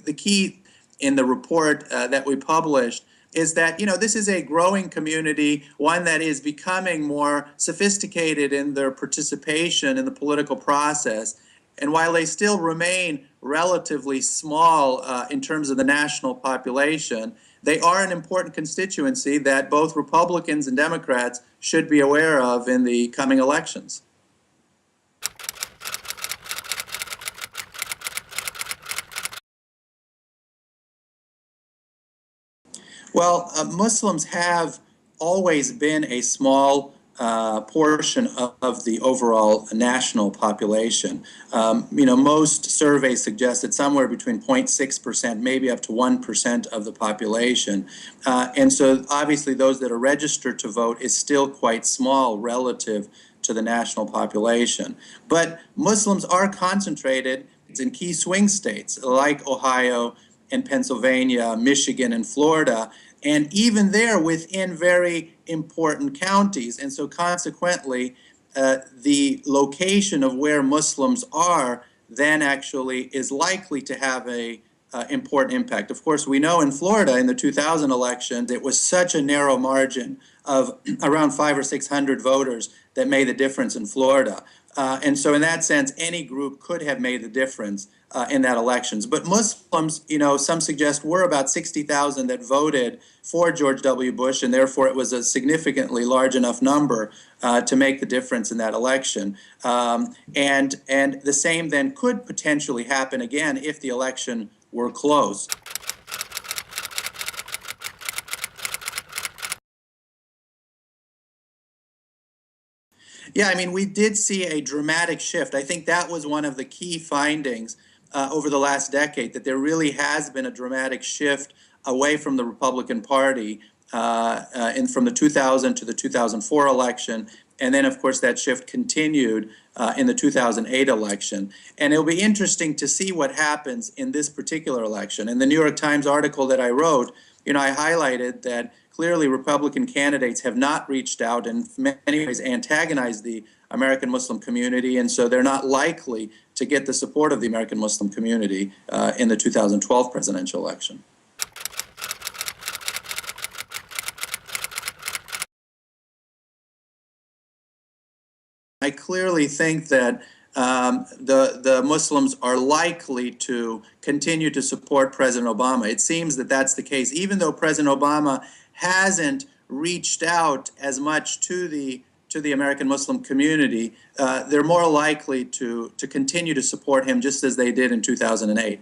the key in the report that we published is that, this is a growing community, one that is becoming more sophisticated in their participation in the political process. And while they still remain relatively small in terms of the national population, they are an important constituency that both Republicans and Democrats should be aware of in the coming elections. Well, Muslims have always been a small portion of the overall national population. Most surveys suggest that somewhere between 0.6%, maybe up to 1% of the population. And so obviously those that are registered to vote is still quite small relative to the national population. But Muslims are concentrated in key swing states like Ohio and Pennsylvania, Michigan, and Florida, and even there within very important counties. And so consequently, the location of where Muslims are then actually is likely to have a important impact. Of course, we know in Florida in the 2000 election, it was such a narrow margin of around 500 or 600 voters that made the difference in Florida. And so in that sense, any group could have made the difference in that elections. But Muslims, some suggest were about 60,000 that voted for George W. Bush, and therefore it was a significantly large enough number to make the difference in that election. And the same then could potentially happen again if the election were close. Yeah, I mean, we did see a dramatic shift. I think that was one of the key findings over the last decade, that there really has been a dramatic shift away from the Republican Party from the 2000 to the 2004 election. And then, of course, that shift continued in the 2008 election. And it'll be interesting to see what happens in this particular election. In the New York Times article that I wrote, I highlighted that clearly Republican candidates have not reached out and in many ways antagonized the American Muslim community, and so they're not likely to get the support of the American Muslim community in the 2012 presidential election. I clearly think that the Muslims are likely to continue to support President Obama. It seems that that's the case, even though President Obama hasn't reached out as much to the American Muslim community. They're more likely to continue to support him just as they did in 2008.